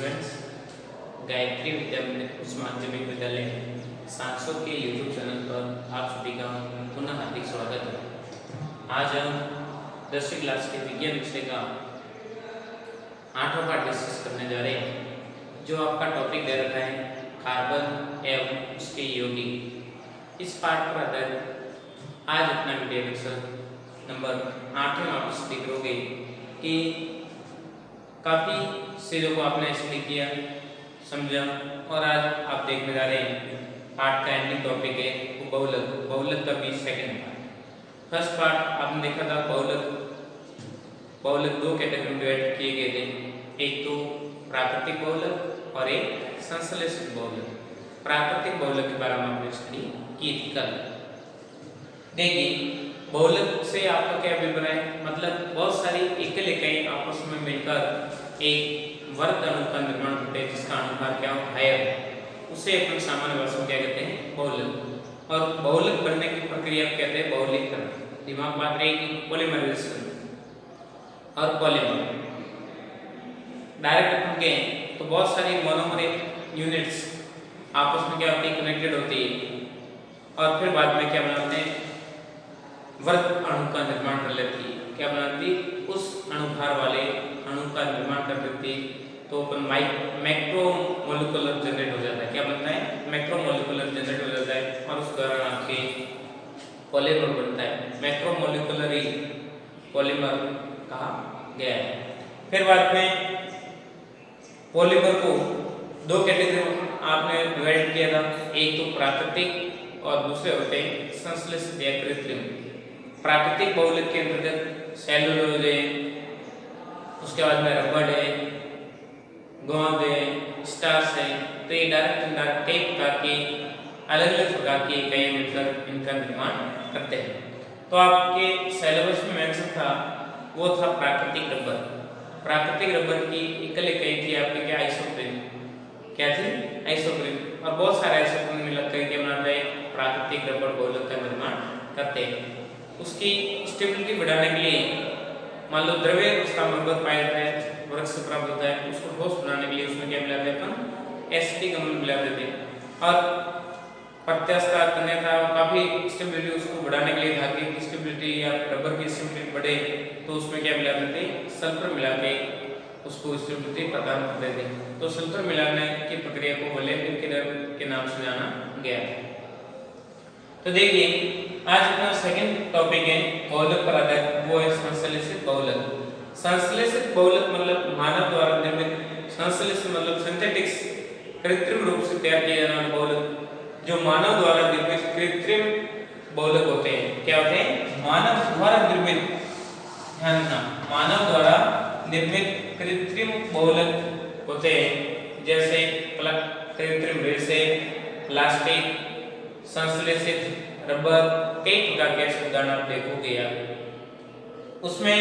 Students, Gayatri विद्या उच्च माध्यमिक विद्यालय 700 के यूट्यूब चैनल पर आप सभी का पुनः हार्दिक स्वागत है। आज हम 10वीं क्लास के विज्ञान विषय का 8वां पाठ डिस्कस करने जा रहे हैं, जो आपका टॉपिक दे रखा है कार्बन एवं उसके यौगिक। इस पाठ पर आधारित आज अपना वीडियो लेक्चर नंबर 8 में आप स्टडी करोगे कि काफ़ी चीज़ों को आपने स्टडी किया, समझा, और आज आप देखने जा रहे हैं पार्ट का एंडिंग टॉपिक है वो बहुलक। बहुलक का 20 सेकेंड पार्ट। फर्स्ट पार्ट आपने देखा था बहुलक दो कैटेगरी में डिवाइड किए गए थे, एक तो प्राकृतिक बहुलक और एक संश्लेषित बहुलक। प्राकृतिक बहुलक के बारे में आपने स्टडी की थी कल। देखिए बहुलक से आपका क्या अभिप्राय है, मतलब बहुत सारी एकल इकाई आपस में मिलकर एक वर्ग अणु का निर्माण होता है जिसका अनुभार क्या है, उसे अपन सामान्य भाषा में क्या कहते हैं, बहुलक। और बहुलक बनने की प्रक्रिया कहते हैं बहुलकीकरण। दिमाग बात रहेगी पॉलीमराइजेशन और पॉलीमर। डायरेक्ट अपन कहें तो बहुत सारी मोनोमरिक यूनिट्स आपस में क्या होती है, कनेक्टेड होती है, और फिर बाद में क्या बनाते हैं, वर्ग अणु का निर्माण कर लेती है। क्या बनाती, उस अणुभार वाले अणु का निर्माण कर देती, तो अपन मैक्रोमोलिकुलर जनरेट हो जाता है। क्या बनता है, मैक्रोमोलिकुलर जनरेट हो जाता है, और उस दौरान आपके पॉलीमर बनता है। मैक्रोमोलिकुलर पॉलीमर कहा गया है। फिर बाद में पॉलीमर को दो कैटेगरी में आपने डिवाइड किया था, एक तो प्राकृतिक और दूसरे होते हैं संश्लेषित या कृत्रिम। प्राकृतिक बहुलक के अंतर्गत सेलुलोज है, उसके बाद में रबड़ है, गोंद है, स्टार्च है। तो ये डायरेक्ट कई प्रकार के अलग अलग प्रकार की इकाइयां मिलकर इनका निर्माण करते हैं। तो आपके सिलेबस में मेंशन था वो था प्राकृतिक रबर। प्राकृतिक रबर की एकल इकाई थी आपके क्या, आइसोप्रीन। क्या थी, आइसोप्रीन। और बहुत सारे आइसोप्रीन मिलकर क्या बनाते हैं, प्राकृतिक रबर बहुलक का निर्माण करते हैं। उसकी स्टेबिलिटी बढ़ाने के लिए मान लो द्रव्य अवस्था में रबर पाया जाता है, वृक्ष से प्राप्त होता है, उसको ठोस बनाने के लिए उसमें क्या मिलाते हैं, अपन एसिटिक अम्ल मिला देते हैं। और प्रत्यास्थ करने का काफी स्टेबिलिटी उसको बढ़ाने के लिए, धागे की स्टेबिलिटी या रबर की स्टेबिलिटी बढ़े तो उसमें क्या मिला देते हैं, सल्फर मिला के उसको स्टेबिलिटी प्रदान कर देते हैं। तो सल्फर मिलाने की प्रक्रिया को वैलेंटिक के नाम से जाना गया है। तो देखिए आज अपना सेकंड टॉपिक है बहुलक पर आधारित, वो है संश्लेषित बहुलक। संश्लेषित बहुलक मतलब मानव द्वारा निर्मित, संश्लेषित मतलब सिंथेटिक्स, कृत्रिम रूप से तैयार किया जाने वाला बहुलक। जो मानव द्वारा निर्मित कृत्रिम बहुलक होते हैं, क्या होते हैं, मानव द्वारा निर्मित, ध्यान रखना, मानव द्वारा निर्मित कृत्रिम बहुलक होते हैं। जैसे कृत्रिम रेशे, प्लास्टिक, संश्लेषित रबर, कई प्रकार के ऐसे उदाहरण आप देखोगे यार। उसमें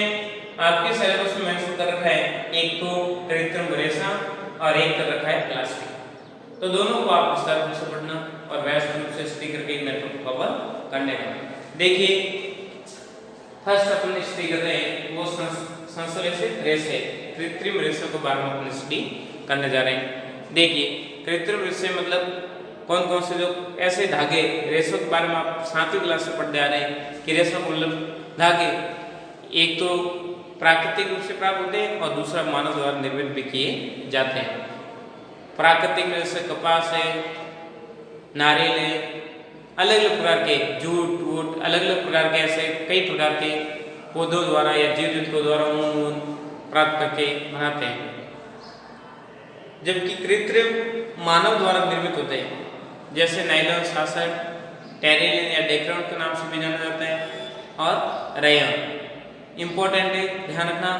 आपके सिलेबस में मेंशन कर रखा है एक तो कृत्रिम रेशा और एक कर रखा है प्लास्टिक। तो दोनों को आप विस्तार रूप से पढ़ना और व्यवस्थित रूप से स्टडी करके मैटर को कवर करने का। देखिए फर्स्ट अपन स्टडी कर रहे हैं वो संश्लेषित रेशे, कृत्रिम रेशे के बारे में अपन स्टडी करने जा रहे हैं। देखिए कृत्रिम रेशे मतलब कौन कौन से जो ऐसे धागे, रेशों के बारे में आप 7वीं क्लास से पढ़ते आ रहे हैं कि रेशों को मतलब धागे एक तो प्राकृतिक रूप से प्राप्त होते हैं और दूसरा मानव द्वारा निर्मित भी किए जाते हैं। प्राकृतिक में जैसे कपास है, नारियल है, अलग अलग प्रकार के जूट वूट, अलग अलग प्रकार के ऐसे कई प्रकार के पौधों द्वारा या जीव जंतुओं द्वारा ऊन प्राप्त करके बनाते हैं। जबकि कृत्रिम मानव द्वारा निर्मित होते हैं, जैसे नायलॉन, सासर, टेरिलिन या डेक्रोन के नाम से भी जाना जाता है, और रेयन। इंपॉर्टेंट है, ध्यान रखना,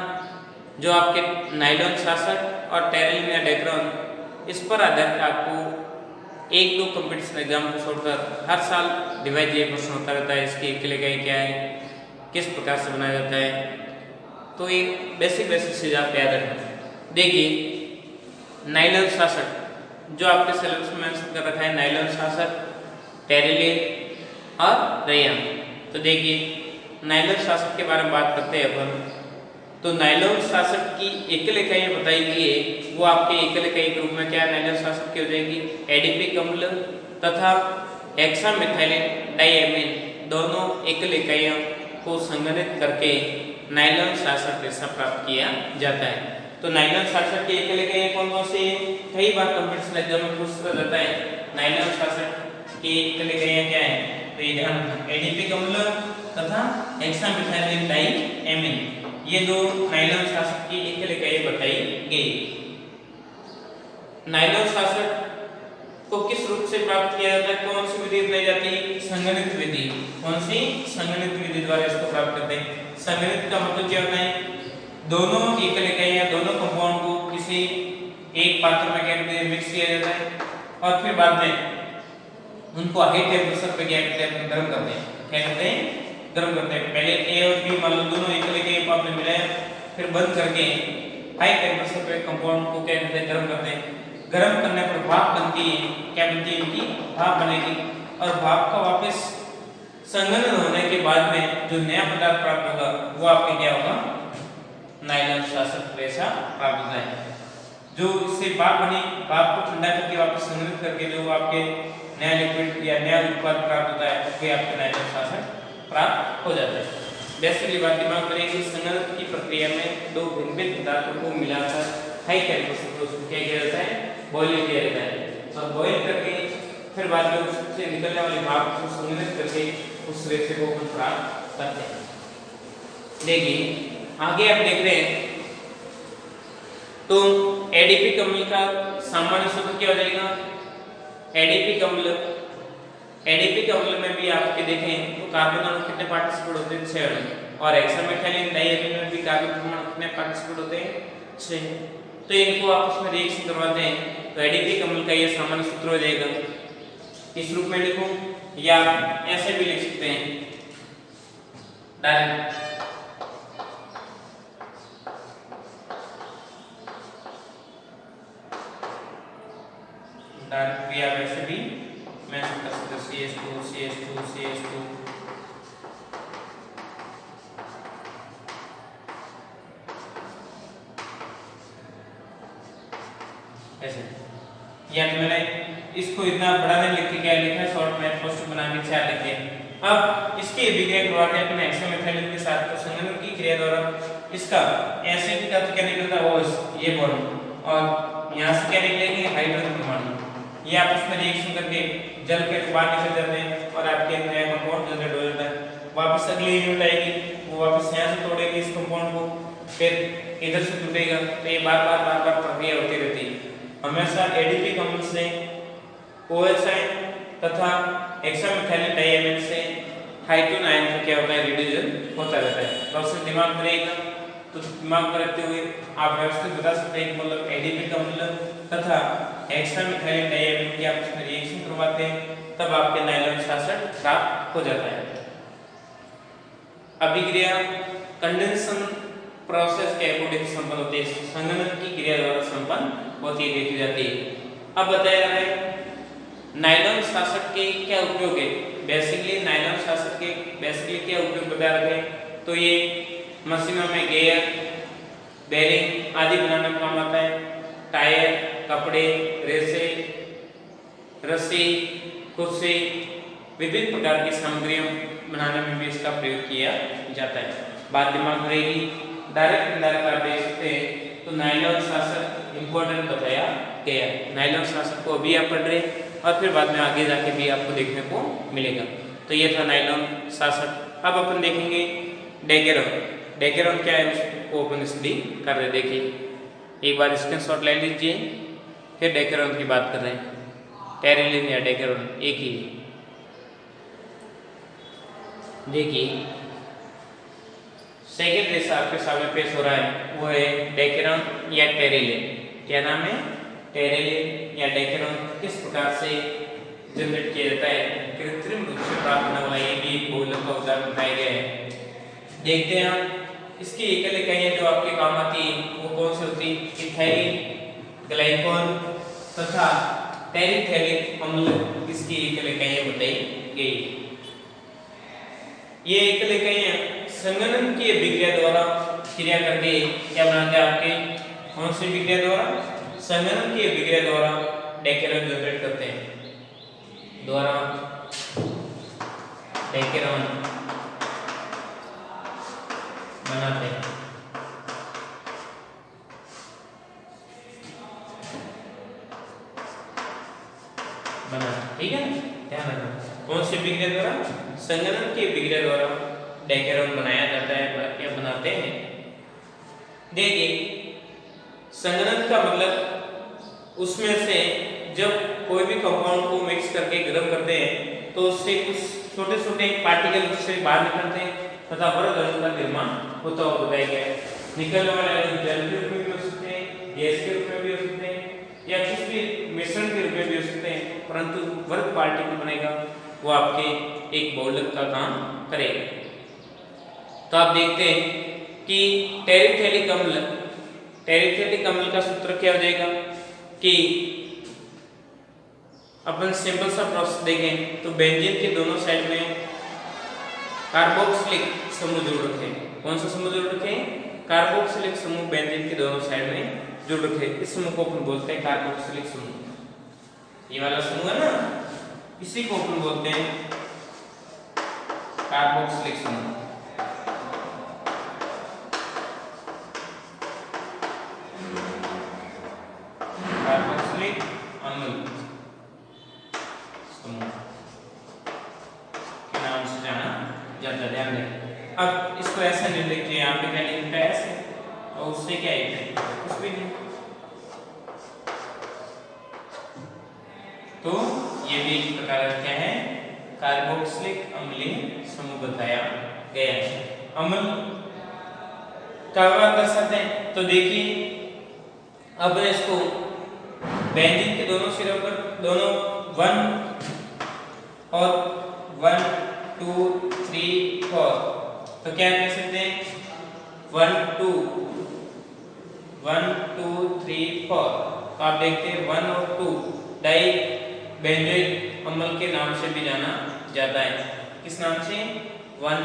जो आपके नायलॉन, सासर और टेरिलिन या डेक्रोन, इस पर आधारित आपको एक दो कंपटीशन एग्जाम को छोड़कर हर साल डिवाइड ये प्रश्न होता रहता है, इसकी एकल इकाई क्या है, किस प्रकार से बनाया जाता है। तो एक बेसिक चीज आप याद रखना। देखिए नायलॉन शासक जो आपके सिलेबस में मेंशन कर रखा है, नायलॉन शासक, टेरिलिन और रेयन। तो देखिए नायलॉन शासक के बारे में बात करते हैं अपन। तो नाइलॉन शासक की एकल इकाइयां बताई गई है, वो आपके एकल इकाई के रूप में क्या नाइलॉन शासक की हो जाएगी, एडिपिक अम्ल तथा हेक्सामेथिलीन डाइएमीन दोनों एकल इकाइयों को संघनित करके नाइलॉन शासक रेशा प्राप्त किया जाता है। तो नाइलॉन शासक की एकल इकाइयां कौन कौन सी है, कई बार कॉम्पिटिशन एग्जाम में पूछा जाता है नाइलॉन शासक की एकल इकाइयां क्या है, तो ये ध्यान रखना एडिपिक अम्ल तथा हेक्सामेथिलीन डाइएमीन, ये दो नाइलॉन शासक की एकल इकाइयां बताई गई। नाइलॉन शासक को किस रूप से प्राप्त किया जाता है, कौन सी विधि अपनाई जाती है, संगणित विधि। कौन सी, संगणित विधि द्वारा इसको प्राप्त करते हैं। संगणित का मतलब क्या होता है, दोनों एकल इकाइयां दोनों कंपाउंड को किसी एक पात्र में क्या करते हैं, मिक्स किया जाता है और फिर बाद में उनको हाई टेम्परेचर पे क्या करते हैं, गर्म करते हैं। क्या करते हैं, गर्म करते हैं। पहले ए और बी मान लो दोनों एकल इकाइयों को आपने मिलाया, फिर बंद करके हाई टेम्परेचर पे कंपाउंड को क्या करते हैं, गर्म करते हैं। गर्म करने पर भाप बनती है, क्या बनती है, इनकी भाप बनेगी और भाप का वापस संघनन होने के बाद में जो नया पदार्थ प्राप्त होगा वो आपके क्या होगा, नाइलॉन शासक रेशा प्राप्त होता है। जो इससे भाप बनी, भाप को ठंडा करके वापस संघनित करके जो आपके नया लिक्विड या नया उत्पाद प्राप्त होता है वो आपके नाइलॉन शासक प्राप्त हो जाता है। बेसिकली बात दिमाग में रखेगी, संघनन की प्रक्रिया में दो भिन्न भिन्न पदार्थों को मिलाकर हाई टेम्परेचर पर उसको क्या किया जाता है, बॉइल किया जाता है और बॉइल करके फिर बाद में उससे निकलने वाले भाप को संघनित करके उस रेशे को अपन प्राप्त करते हैं। देखिए आगे आप देख रहे हैं तो एडिपिक अम्ल का सामान्य सूत्र क्या हो जाएगा, एडिपिक अम्ल, एडिपिक अम्ल में भी आपके देखें तो कार्बन अणु कितने पार्टिसिपेट होते हैं, 6 अणु, और हेक्सामेथिलीन डाइएमीन में भी कार्बन परमाणु कितने पार्टिसिपेट होते हैं, 6। तो इनको आपस में रिएक्शन करवाते हैं तो एडिपिक अम्ल का ये सामान्य सूत्र हो जाएगा। इस रूप में लिखो या ऐसे भी लिख सकते हैं डायरेक्ट, डायरेक्ट भी आप ऐसे भी मेंशन कर सकते हो, CH2 CH2 CH2 ऐसे। या तो मैंने इसको इतना बड़ा नहीं लिख के क्या लिखा है, शॉर्ट में पोस्ट बना के 4 लिखे। अब इसकी अभिक्रिया करवाते हैं अपने हेक्सामेथिलीन के साथ, तो संघनन की क्रिया द्वारा इसका एसिड का तो क्या निकलता है, OH ये बॉन्ड, और यहाँ से क्या निकलेंगे, हाइड्रोजन परमाणु, ये आपस में रिएक्शन करके जल के बाहर निकल जाते हैं और आपके नया कंपाउंड जनरेट हो जाता है। वापस अगली यूनिट आएगी, वो वापस यहाँ से तोड़ेगी इस कंपाउंड को, फिर इधर से टूटेगा, तो ये बार बार प्रक्रिया होती रहती है। हमेशा एडिपिक अम्ल से OH आयन तथा हेक्सामेथिलीन डाइएमीन से हाइड्रोजन आयन का क्या होता है, रिड्यूजन होता रहता है। प्रोसेस दिमाग में रहेगा, तो दिमाग में रखते हुए आप व्यवस्थित बता सकते हैं, मतलब एडिपिक अम्ल तथा हेक्सामेथिलीन डाइएमीन की आपस में रिएक्शन करवाते हैं, तब आपके नाइलॉन शासक प्राप्त हो जाता है। अभिक्रिया कंडेंसेशन प्रोसेस के अकॉर्डिंग संपन्न होती है, संघनन की क्रिया द्वारा संपन्न होती है, देखी जाती है। अब बताया रहा है नाइलॉन शासक के क्या उपयोग है, बेसिकली नाइलॉन शासक के बेसिकली क्या उपयोग बता रहे हैं, तो ये मशीनों में गियर, बेरिंग आदि बनाने में काम आता है, टायर, कपड़े, रेसे, रस्सी, कुर्सी, विभिन्न प्रकार की सामग्रियों बनाने में भी इसका प्रयोग किया जाता है। बात दिमाग में रहेगी, डायरेक्ट इनडायरेक्ट आप देख सकते हैं, तो नाइलॉन शासक इंपॉर्टेंट बताया गया है। नाइलॉन शासक को अभी आप पढ़ रहे और फिर बाद में आगे जाके भी आपको देखने को मिलेगा। तो ये था नाइलॉन शासक। अब अपन देखेंगे डेकेरॉन। डेकेरॉन क्या है उसको अपन स्टडी कर रहे, देखिए एक बार स्क्रीनशॉट ले लीजिए, फिर डेकेरॉन की बात कर रहे हैं। टेरिलिन या डेकेरॉन एक ही है। देखिए सेकेंड रेशा आपके सामने पेश हो रहा है, वो है डेकेरॉन या टेरिलिन। क्या नाम है, टेरिलिन या डेकेरॉन। किस प्रकार से जनरेट किया जाता है, कृत्रिम रूप से प्राप्त होने वाला ये भी एक बहुलक का उदाहरण बताया गया है। देखते हैं हम इसकी एकल इकाइयां जो आपके काम आती है वो कौन सी होती है, इथाइलिन, ग्लाइकोल तथा टेरिथेलिक अम्ल, इसकी एकल इकाइयां बताई गई। ये एकल इकाइयां संघनन की अभिक्रिया द्वारा क्रिया करके क्या बनाते हैं आपके कौन सी विक्रिया द्वारा, संघनन की विक्रिया द्वारा डेकेरॉन जनरेट करते हैं, द्वारा डेकेरॉन बनाते हैं। ठीक है, ध्यान रखना कौन सी विक्रिया द्वारा, संघनन की विक्रिया द्वारा डेकेरॉन बनाया जाता है या बनाते हैं। देखिए संघनन का मतलब उसमें से जब कोई भी कंपाउंड को मिक्स करके गर्म करते हैं तो उससे कुछ छोटे छोटे पार्टिकल उससे बाहर निकलते हैं तथा वर्ग अणु का निर्माण होता हुआ बताया गया है। निकलने वाले अणु जल के रूप में भी हो सकते हैं, गैस के रूप में भी हो सकते हैं या कुछ भी मिश्रण के रूप में भी हो सकते हैं, परंतु वर्ग पार्टिकल बनेगा वो आपके एक बहुलक का काम करेगा। तो आप देखते हैं कि टेरिथेलिक अम्ल का सूत्र क्या हो जाएगा कि अपन सिंपल सा प्रोसेस देखें तो बेंजीन के दोनों साइड में कार्बोक्सिलिक समूह जुड़ रखे हैं। कौन सा समूह जुड़ रखे हैं, कार्बोक्सिलिक समूह बेंजीन के दोनों साइड में जुड़ रखे हैं। इस समूह को अपन बोलते हैं कार्बोक्सिलिक समूह। ये वाला समूह है ना, इसी को अपन बोलते हैं कार्बोक्सिलिक समूह। कार्बोक्सिलिक अम्ल समूह के नाम से जाना जाता है। ध्यान रखें। अब इसको ऐसा नहीं लिखते यहाँ पे क्या लिखता है ऐसे, और उससे क्या है कुछ भी नहीं। तो ये भी एक प्रकार का क्या है, कार्बोक्सिलिक अम्लीय समूह बताया गया है। अम्ल का दर्शाते हैं तो देखिए अब इसको बेंजीन के दोनों सिरों पर दोनों 1 और 1 2 3 4 तो क्या कह सकते हैं 1 2 3 4। तो आप देखते हैं 1 और 2 डाई बेंजोइक अम्ल के नाम से भी जाना जाता है। किस नाम से 1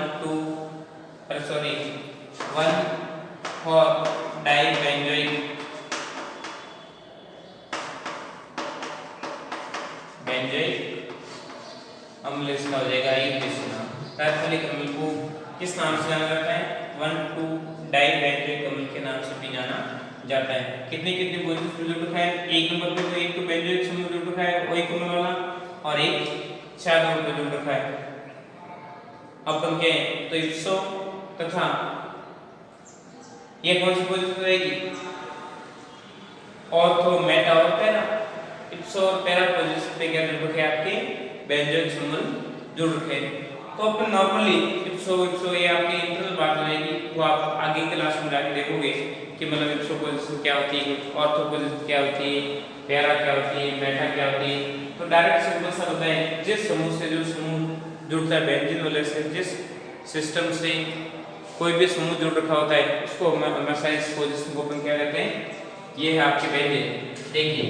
और डाई बेंजोइक अम्ल इसका हो जाएगा एक नाम। टेरिथेलिक अम्ल को किस नाम से जाना जाता है 1 2 डाई बेंजोइक अम्ल के नाम से भी जाना जाता है। कितने पोजीशन जुड़ रखा है, एक नंबर पे तो एक तो बेंजोइक समूह जुड़ रखा है वो एक अम्ल वाला, और एक 4 नंबर पे जुड़ रखा है अपन के तो इप्सो तथा ये कौन सी पोजीशन रहेगी ऑर्थो मेटा और पैरा। इप्सो और पैरा पोजीशन पे क्या जुड़ रखे आपके बेंजोइक समूह जुड़ रखे हैं। तो अपन नॉर्मली इप्सो ये आपकी इंटरनल बात रहेगी, वो आप आगे क्लास में जाके देखोगे कि मतलब इप्सो पोजीशन क्या होती है, ऑर्थो पोजीशन क्या होती है, पैरा क्या होती है, मेटा क्या होती है। तो डायरेक्ट सिंपल सा होता है जिस समूह से जो समूह जुड़ता है बेंजीन वाले से, जिस सिस्टम से कोई भी समूह जुड़ रखा होता है उसको हमेशा इस पोजीशन को अपन क्या कहते हैं, ये है आपके बेंजीन। देखिए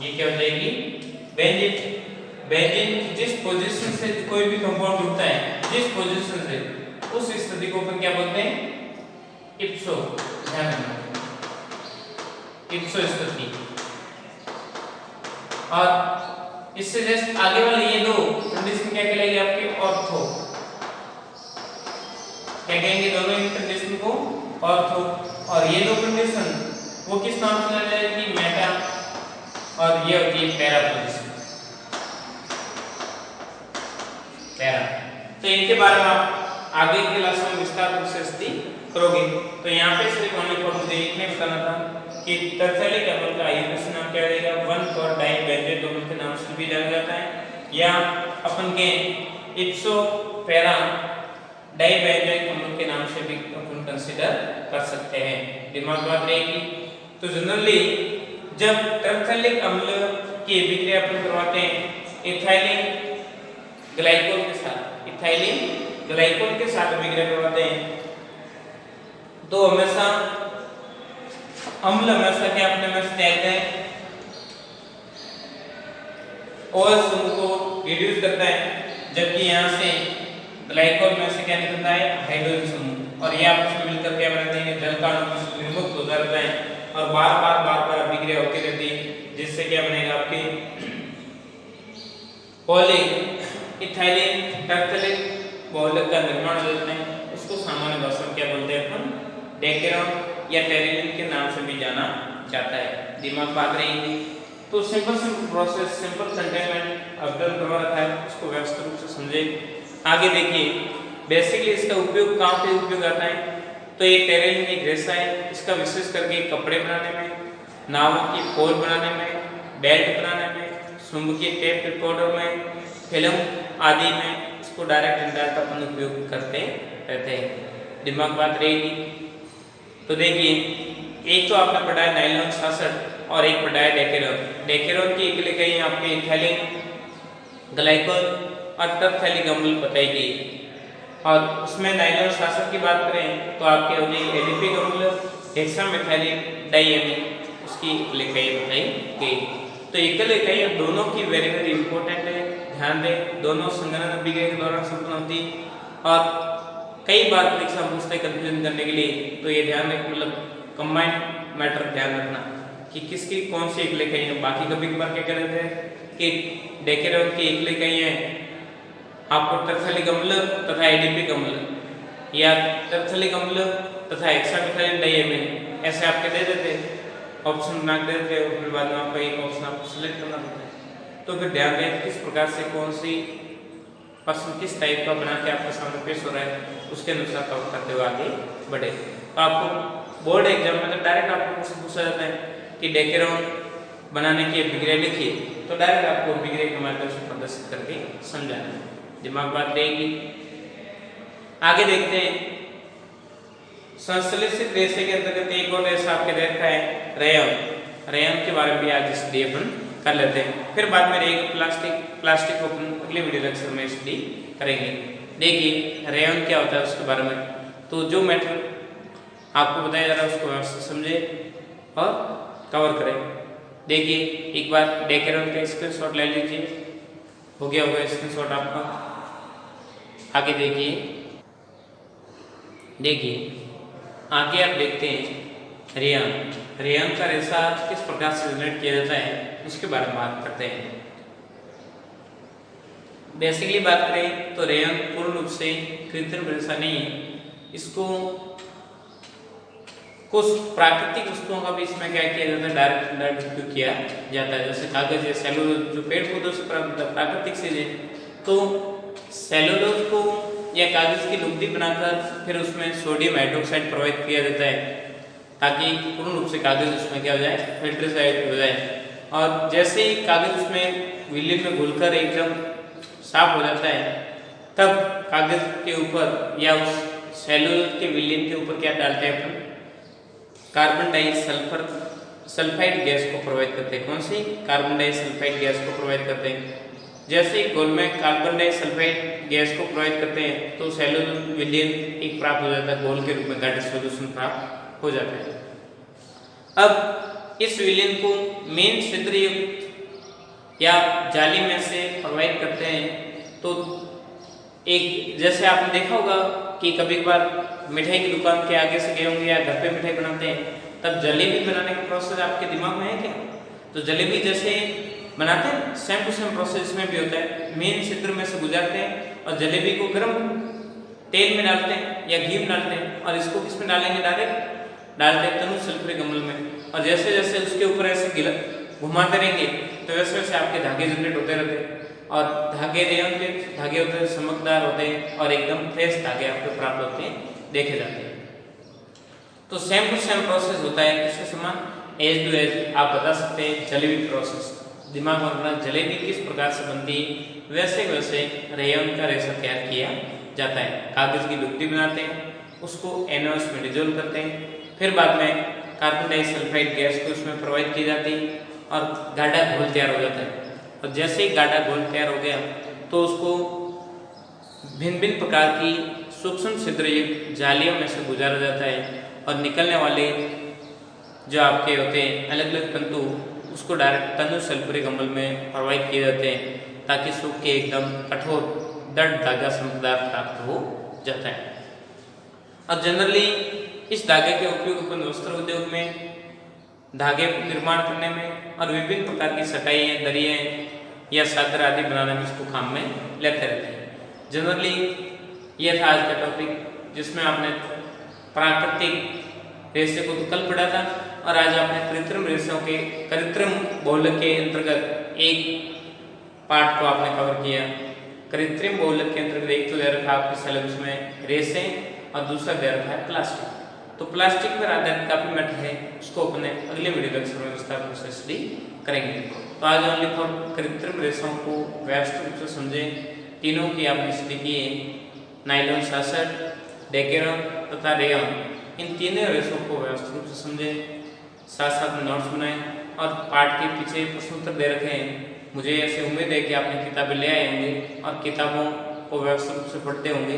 ये क्या हो जाएगी बेंजीन जिस पोजीशन से कोई भी कंपाउंड जुड़ता है, जिस पोजीशन से उस स्थिति को अपन क्या बोलते हैं इप्सो। ध्यान रखना इप्सो स्थिति। और इससे जस्ट आगे वाले ये दो कंडीशन क्या कहलाएगी आपके ऑर्थो। क्या कहेंगे दोनों इन कंडीशन को ऑर्थो, और ये दो कंडीशन वो किस नाम से जाना जाएगी मेटा, और ये होती है पैरा पोजीशन पैरा। तो इनके बारे में आप आगे की क्लास में विस्तार रूप से स्टडी करोगे। तो यहाँ पे सिर्फ हमें मुझे इतने बताना था कि टेरिथेलिक अम्ल का आईयूपीएसी नाम क्या रहेगा 1 और डाई बेंजोइक अम्ल के नाम से भी जाना जाता है, या अपन के इप्सो पैरा डाई बेंजोइक अम्ल के नाम से भी अपन कंसीडर कर सकते हैं। दिमाग बात रहेगी। तो जनरली जब टेरिथेलिक अम्ल की अभिक्रिया अपन करवाते हैं इथाइलिन ग्लाइकोल के साथ अभिक्रिया करवाते हैं तो हमेशा अम्ल हमेशा क्या अपने में स्टैक है OH समूह को रिड्यूस करता है, जबकि यहाँ से ग्लाइकोल में से क्या निकलता है, हाइड्रोजन समूह, और ये आपस में मिलकर क्या बनाते हैं, जल का अणु विमुक्त हो जाता है और बार बार अभिक्रिया होती रहती है, जिससे क्या बनेगा आपके पॉली इथाइलिन टर्टलिक बहुलक का निर्माण हो जाता है। उसको सामान्य भाषा में क्या बोलते हैं अपन, डेकेरॉन या टेरिलिन के नाम से भी जाना जाता है। दिमाग बात रहेगी तो सिंपल प्रोसेस, सिंपल कंटेनमेंट अवगत करवा रखा है, उसको व्यवस्थित रूप से समझे। आगे देखिए बेसिकली इसका उपयोग कहाँ पे उपयोग आता है, तो ये टेरिलिन एक रेशा है, इसका विशेष करके कपड़े बनाने में, नावों की पोल बनाने में, बेल्ट बनाने में, चुंबकीय टेप रिकॉर्डर में, फिल्म आदि में इसको डायरेक्ट इनडायरेक्ट अपन उपयोग करते रहते हैं। दिमाग बात रहेगी तो देखिए एक तो आपने पढ़ा है नाइलॉन 66 और एक पढ़ा है डेकेरॉन। डेकेरॉन की एक इकाई आपके इथाइलिन ग्लाइकोल और टर्फेलिक अम्ल बताई गई, और उसमें नाइलॉन 66 की बात करें तो आपके हो गई एडिपिक अम्ल, हेक्सामेथाइलिन डाइएमीन, उसकी इकाई बताई गई। तो एकल इकाई दोनों की वेरी वेरी इंपॉर्टेंट है, ध्यान दें, दोनों संगणन अभिक्रिया के दौरान संपन्न होती, और कई बार परीक्षा पूछते कंफ्यूजन करने के लिए, तो ये ध्यान रखना, मतलब कंबाइंड मैटर ध्यान रखना कि किसकी कौन सी एकल इकाई है। बाकी कभी कभार क्या कर देते हैं कि डेकेरॉन की एकल इकाई है आपको टर्फेलिक अम्ल तथा एडिपिक अम्ल, या टर्फेलिक अम्ल तथा हेक्सामेथाइलिन डाइएमीन, ऐसे आपके दे देते ऑप्शन बना के देते और फिर बाद में आपका एक ऑप्शन आपको सिलेक्ट करना होता है। तो फिर ध्यान दें किस प्रकार से कौन सी प्रश्न किस टाइप का बना के आपके सामने पेश हो रहा है, उसके अनुसार कवर करते हुए आगे बढ़े। तो आपको बोर्ड एग्जाम में तो डायरेक्ट आपको क्वेश्चन पूछा जाता है कि डेकेरॉन बनाने की अभिक्रिया लिखिए, तो डायरेक्ट आपको अभिक्रिया के माध्यम से प्रदर्शित करके समझाना है। दिमाग बात रहेगी। आगे देखते हैं संश्लेषित रेशे के अंतर्गत एक और रेशा आपके देखा है रेयन। रेयन के बारे में भी आज स्टडी अपन कर लेते हैं, फिर बाद में रहेगा प्लास्टिक को अपन अगले वीडियो लेक्चर में स्टडी करेंगे। देखिए रेयन क्या होता है उसके बारे में, तो जो मैटर आपको बताया जा रहा है उसको व्यवस्थित समझे और कवर करें। देखिए एक बार डेकेरॉन का स्क्रीनशॉट ले लीजिए, हो गया होगा स्क्रीनशॉट आपका। आगे देखिए आगे आप देखते हैं रेयन। रेयन का रेशा किस प्रकार से जनरेट किया जाता है उसके बारे में बात करते हैं। बेसिकली बात करें तो रेयन पूर्ण रूप से कृत्रिम रेशा नहीं है, इसको कुछ प्राकृतिक वस्तुओं का भी इसमें क्या किया जाता है, डायरेक्ट उपयोग किया जाता है। जैसे कागज या सेलुलोज जो पेड़ पौधों से प्राप्त प्राकृतिक चीज है, तो सेलुलोज को या कागज की लुगदी बनाकर फिर उसमें सोडियम हाइड्रोक्साइड प्रोवाइड किया जाता है ताकि पूर्ण रूप से कागज उसमें क्या हो जाए, फिल्टराइज हो जाए। और जैसे ही कागज उसमें विलीन में घुलकर एकदम साफ हो जाता है, तब कागज के ऊपर या उस सेलुलोज के विलीन के ऊपर क्या डालते हैं अपन, कार्बन डाइसल्फाइड गैस को प्रोवाइड करते हैं। कौन सी? कार्बन डाइसल्फाइड गैस को प्रोवाइड करते हैं। जैसे ही घोल में कार्बन डाइसल्फाइड गैस को प्रोवाइड करते हैं तो सेलुलोज विलीन एक प्राप्त हो जाता है, घोल के रूप में गाढ़ा सॉल्यूशन प्राप्त हो जाता है। अब इस विलीन को मेन छिद्रयुक्त या जाली में से प्रोवाइड करते हैं। तो एक जैसे आपने देखा होगा कि कभी कभार मिठाई की दुकान के आगे से गए होंगे या घर पे मिठाई बनाते हैं, तब जलेबी बनाने का प्रोसेस आपके दिमाग में है क्या? तो जलेबी जैसे बनाते हैं सेम टू सेम प्रोसेस में भी होता है। मेन छिद्र में से गुजारते हैं और जलेबी को गर्म तेल में डालते हैं या घी में डालते हैं, और इसको किस में डालेंगे, डायरेक्ट डालते हैं तनु सल्फ्यूरिक अम्ल में। और जैसे जैसे उसके ऊपर ऐसे घुमाते रहेंगे तो वैसे वैसे आपके धागे जनरेट होते रहते हैं, और धागे रेयन के धागे होते हैं, चमकदार होते हैं और एकदम फ्रेश धागे आपको प्राप्त होते हैं, देखे जाते हैं। तो सेम टू सेम प्रोसेस होता है, इसके समान एज टू एज आप बता सकते हैं जलेबी प्रोसेस। दिमाग में रखना जलेबी किस प्रकार से बनती है, वैसे वैसे रेयन का रेशा तैयार किया जाता है। कागज की लुगदी बनाते हैं, उसको NaOH में डिजोल्व करते हैं, फिर बाद में कार्बन डाइसल्फाइड गैस को उसमें प्रोवाइड की जाती है और गाढ़ा घोल तैयार हो जाता है। और जैसे ही गाढ़ा घोल तैयार हो गया तो उसको भिन्न भिन्न प्रकार की सूक्ष्म छिद्रयुक्त जालियों में से गुजारा जाता है, और निकलने वाले जो आपके होते हैं अलग अलग तंतु उसको डायरेक्ट तनु सल्फ्यूरिक अम्ल में प्रोवाइड किए जाते हैं ताकि सूख के एकदम कठोर दृढ़ धागा संपदार्थ प्राप्त हो जाता है। और जनरली इस धागे के उपयोग अपन वस्त्र उद्योग में, धागे निर्माण करने में और विभिन्न प्रकार की सटाइयाँ, दरियाँ या चादर आदि बनाने में इसको काम में लेते रहते हैं। जनरली यह था आज का टॉपिक, जिसमें आपने प्राकृतिक रेशे को तो कल पढ़ा था और आज आपने कृत्रिम रेशों के कृत्रिम बहुलक के अंतर्गत एक पार्ट को आपने कवर किया। कृत्रिम बहुलक के अंतर्गत एक तो दे रखा आपके सिलेबस में रेशे और दूसरा दे रखा है प्लास्टिक। तो प्लास्टिक पर आधारित काफी मैटर है, उसको अपने अगले वीडियो लेक्चर में विस्तार से स्टडी करेंगे। तो आज ओनली फॉर कृत्रिम रेशों को व्यवस्थित रूप से समझें। तीनों की आपने स्टडी की है, नायलॉन 66, डेकेरॉन तथा रेयॉन। इन तीनों रेशों को व्यवस्थित रूप से समझें, साथ साथ नोट्स बनाएं और पाठ के पीछे प्रश्न उत्तर दे रखे हैं। मुझे ऐसे उम्मीद है कि आपने किताबें ले आए होंगे और किताबों को व्यवस्थित रूप से पढ़ते होंगे।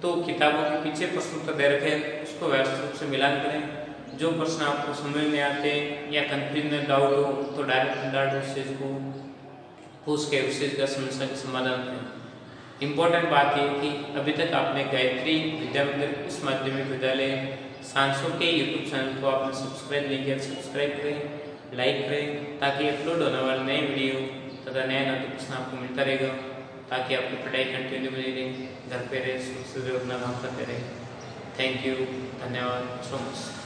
तो किताबों के पीछे प्रश्न उत्तर दे रखे हैं, उसको व्यवस्थित रूप से मिलान करें। जो प्रश्न आपको समझ में आते हैं या कंफ्यूजन डाउट हो तो डायरेक्ट उस चीज़ को पूछ के उस चीज़ का समस्या का समाधान करें। इम्पोर्टेंट बात यह कि अभी तक आपने गायत्री विद्या मंदिर इस माध्यमिक विद्यालय सांसो के यूट्यूब चैनल को आपने सब्सक्राइब नहीं किया, सब्सक्राइब करें, लाइक करें, ताकि अपलोड होने वाले नए वीडियो तथा नया नोटिफिकेशन आपको मिलता रहेगा, ताकि आपकी पढ़ाई कंटिन्यू बनी रहे, घर पे रहे, सुरक्षित अपना काम करते रहे। थैंक यू, धन्यवाद सो मच।